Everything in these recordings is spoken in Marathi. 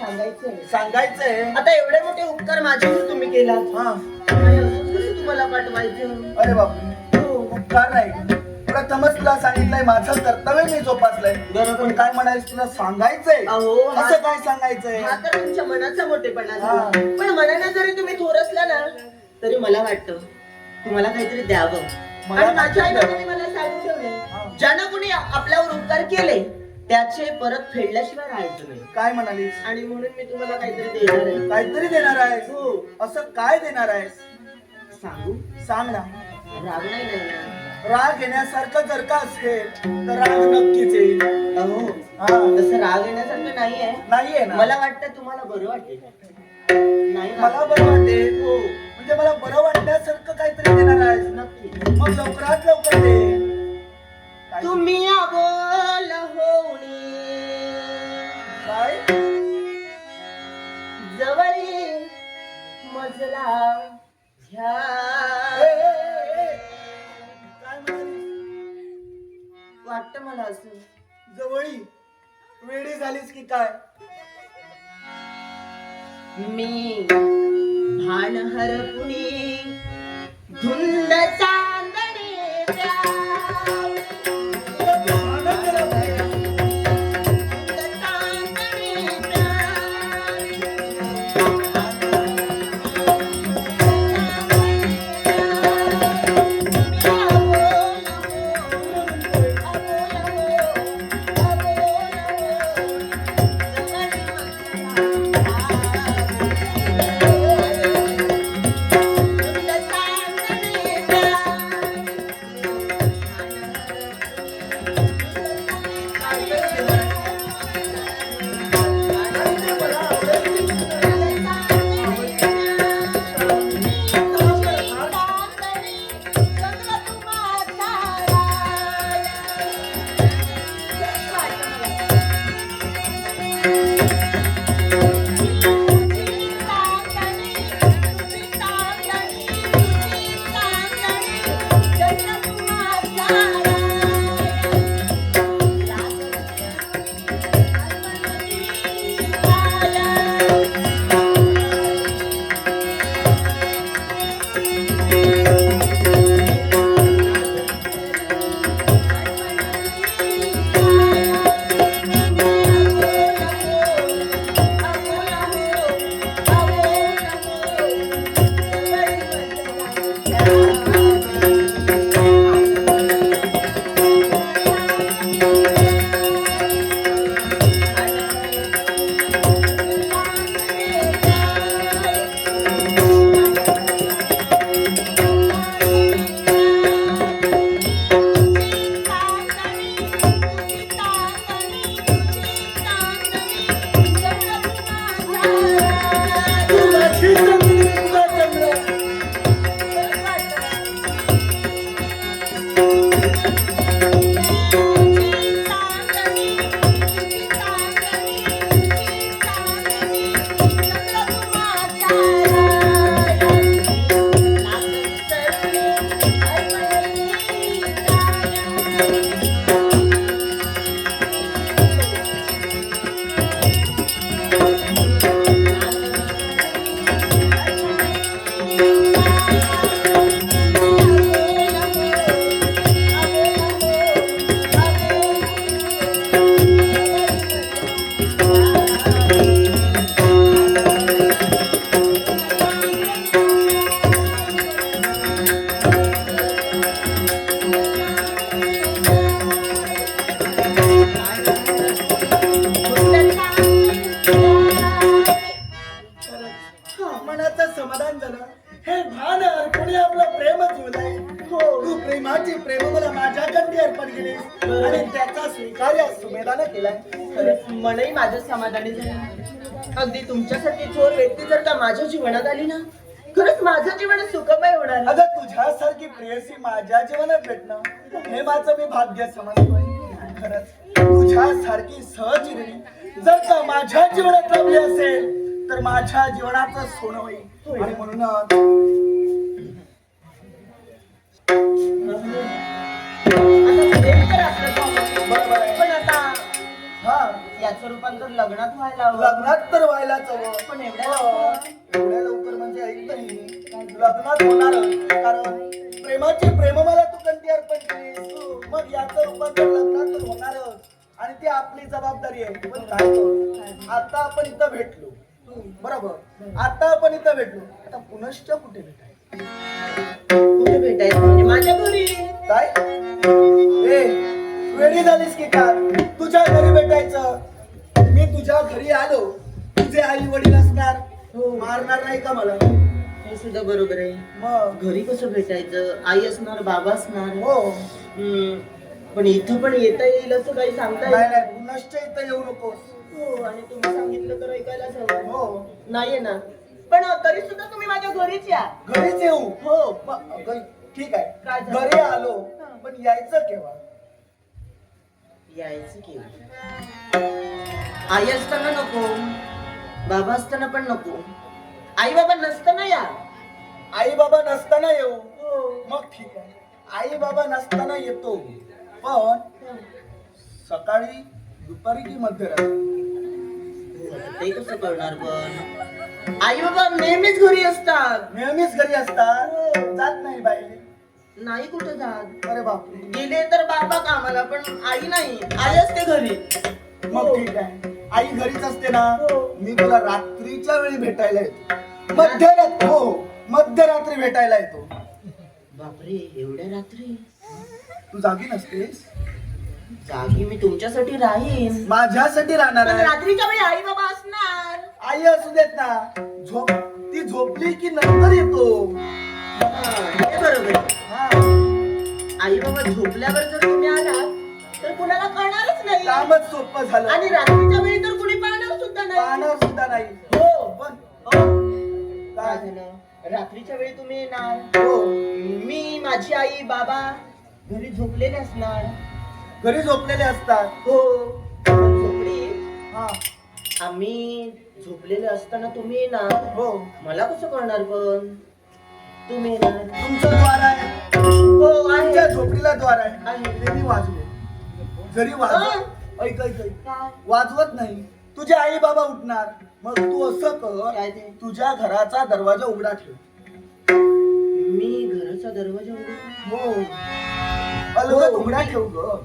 सांगायचंय. आता एवढे मोठे उपकार माझ्यावर तुम्ही केलात. हा. तुम्हाला पाठवायचं. अरे बापरे, उपकार नाही. प्रथमच तुला सांगितलंय, माझं कर्तव्य मी जोपासलंय. पण काय म्हणायचं तुला सांगायचंय. असं काय सांगायचंय? हा तर तुमच्या मनाचा मोठेपणा झाला. पण मनाने जरी तुम्ही थोर असला ना, तरी मला वाटतं तुम्हाला काहीतरी द्यावं. आणि माझ्या आई बाबांनी मला सांगून ठेवले, ज्यानं कुणी आपल्यावर उपकार केले त्याचे परत फेडल्याशिवाय राहायचं नाही. काय म्हणालीस? आणि म्हणून मी तुम्हाला काहीतरी देणार आहे. काहीतरी देणार आहेस? हो. असं काय देणार आहेस? सांगू? सांग ना. राग नाही ना. राग येण्यासारखं जर का असेल तर राग नक्कीच येईल. अहो, तसं राग येण्यासारखं नाहीये. नाहीये ना? मला वाटतं तुम्हाला बरं वाटेल. नाही मला बरं वाटेल. हो, म्हणजे मला बरं वाटण्यासारखं काहीतरी देणार आहेस. नक्की. मग लवकरात लवकर दे. तुम्ही अबोल होणी काय? जवळी मजला घ्या. काय म्हणालीस? वाटतं मला असं. जवळी वेडी झालीस की काय? मी भान हरपुणी धुंद चांदणे द्या. मनाचं समाधान झालं. हे भान अर्पणे आपलं प्रेमच होलंय. तू प्रेमाची प्रेम मला माझ्या कंठी अर्पण केलीस आणि त्याचा स्वीकार या सुमेधाने केलाय. मनही माझं समाधानी झालं. अगदी तुमच्यासारखी थोर व्यक्ती जर का माझ्या जीवनात आली ना, खरंच माझं जीवन सुखमय होणार. अगं तुझ्यासारखी प्रेयसी माझ्या जीवनात भेटणं हे माझं मी भाग्य समजतोय. खरंच तुझ्यासारखी सहजीवनी जर का माझ्या जीवनात लाभली असेल तर माझ्या जीवनाचं सोनं होईल. आणि म्हणूनच बरोबर आहे. पण आता हा याचं रूपांतर लग्नात व्हायला हवं. लग्नात तर व्हायलाच हवं. पण एवढ्या हो. लवकर? एवढ्या लवकर म्हणजे ऐक नाही, लग्नात होणार. कारण प्रेमाची प्रेममाला तू कंठी अर्पण केलीस, मग याचं रूपांतर लग्नात तर होणारच. आणि ती आपली जबाबदारी आहे. पण काय करू, आता आपण इथं भेटलो बरोबर, आता आपण इथं भेटलो, आता पुनश्च कुठे भेटायचं? कुठे भेटायचं म्हणजे माझ्या घरी. काय ए वेळी झालीस की काय? तुझ्या घरी भेटायचं. मी तुझ्या घरी आलो, तुझे आई वडील असणार, मारणार नाही का मला? हे सुद्धा बरोबर आहे. मग घरी कसं भेटायचं? आई असणार, बाबा असणार. हो. पण इथं पण येता येईल असं काही सांगता नाही येईल? नाही, पुनश्च इथं येऊ नकोस. हो, आणि तुम्ही सांगितलं तर ऐकायलाच हवं. हो, नाहीये ना, पण तरी सुद्धा तुम्ही माझ्या घरीच या. घरीच येऊ. हो. ठीक काय आहे, झालं? घरी आलो, पण यायचं केव्हा? यायचं की आई असताना नको, बाबा असताना पण नको, आई बाबा नसताना या. आई बाबा नसताना येऊ. हो. मग ठीक आहे, आई बाबा नसताना येतो, पण सकाळी, दुपारी की मध्यरात्री? ते कसं करणार? पण आई बाबा नेहमीच घरी असतात. नेहमीच घरी असतात, जात नाही बाई? नाही कुठं जात. अरे बापरे. गेले तर बाबा कामाला, पण आई नाही, आई असते घरी. मग ठीक आहे, आई घरीच असते ना. हो. मी तुला रात्रीच्या वेळी भेटायला येतो. मध्यरात्री, हो मध्यरात्री भेटायला येतो. बापरे, एवढ्या रात्री? तू जागी नसतेस? जागी मी तुमच्यासाठी राहीन, माझ्यासाठी राहणार पण आहे. रात्रीच्या वेळी आई बाबा असणार. आई असू देत ना, ती झोपली की नंतर येतो. हे बरोबर आहे. हा, आई बाबा झोपल्यावर जर तुम्ही आलात तर कुणाला कळणारच नाही. कामच सोपं झालं. आणि रात्रीच्या वेळी तर कुणी पाहणार सुद्धा नाही. पाहणार सुद्धा नाही. हो. पण काय काय झालं? रात्रीच्या वेळी तुम्ही येणार, हो, मी, माझी आई, बाबा घरी झोपलेले असणार. घरी झोपलेले असतात. हो. पण झोपडी हा, आम्ही झोपलेले असताना तुम्ही येणार. हो. मला कसं कळणार? पण तुम्ही येणार. तुमचं द्वार आहे, हो तुमच्या आहे. झोपडीला द्वार आहे. आहे. ते मी वाजवे. जरी वाजव, ऐक ऐक ऐक. काय? वाजवत नाही, तुझे आई बाबा उठणार. मग तू असं काय कर, ते? तुझ्या घराचा दरवाजा उघडा ठेव. मी घराचा दरवाजा उघडू? हो, अलगद उघडा ठेव ग.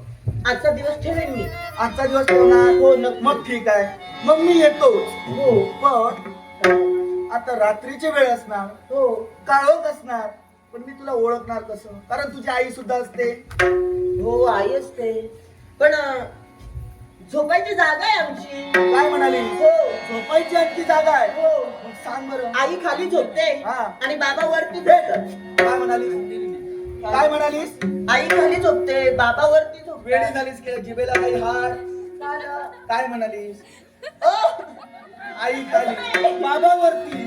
आजचा दिवस ठेवेन मी. आजचा दिवस ठेवणार. हो, नक्की. मग ठीक आहे, मग मी येतो. हो. पण आता रात्रीची वेळ असणार, हो. काळोख असणार, पण मी तुला ओळखणार कसं? कारण तुझी आई सुद्धा असते. हो, आई असते, पण झोपायची जागा आहे आमची. काय म्हणाली? हो. झोपायची आणखी जागा आहे? हो. मग सांग बरं. आई खाली झोपते हा. आणि बाबा वरती हे, झोपतात. काय म्हणालीस? काय म्हणालीस? आई खाली झोपते, बाबा वरती झोपतात. वेडी झालीस की जिभेला काही हाड? झालं. काय म्हणालीस? ओ, आई खाली, बाबा वरती.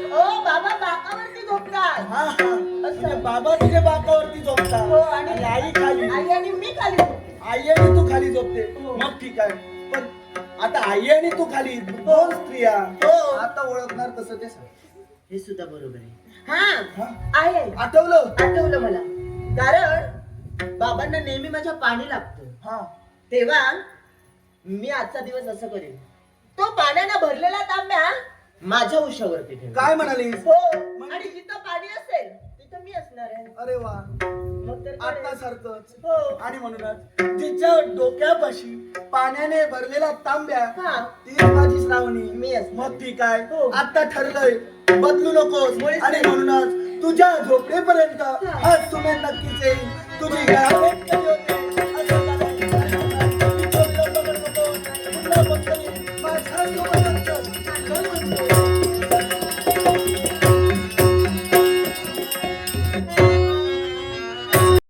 ओ, बाबा बाकावरती झोपतात. हा हा, म्हणजे बाबा तुझ्या बाकावरती झोपतात. हो, आणि आणि आई खाली. आई आणि मी खाली झोपते. आई आणि तू खाली झोपते. हो. मग ठीक आहे, पण आता आई आणि तू खाली, दोन स्त्रिया. हो. आता ओळखणार कसं ते सांग. हे सुद्धा बरोबर आहे. हा? हा, आहे. आठवलं? आठवलं मला. कारण बाबांना नेहमी माझ्या पाणी लागतं. हा, तेव्हा मी आजचा दिवस असं करेन, तो पाण्यानं भरलेला तांब्या माझ्या उशावरती ठेव. काय म्हणालीस? हो. आणि जिथं पाणी असेल तिथं मी असणार आहे. अरे वा, मग तर आता काय? सारखंच. हो. आणि म्हणूनच जिच्या डोक्यापाशी पाण्याने भरलेला तांब्या, हा. ती माझी श्रावणी. मी असणार. मग ठीक आहे, हो. आता ठरलंय, बदलू नकोस. मुळीच आणि नाही. म्हणूनच तुझ्या झोपडीपर्यंत हा. आज तुम्ही नक्कीच येईल. तुझी गाठ कधी होते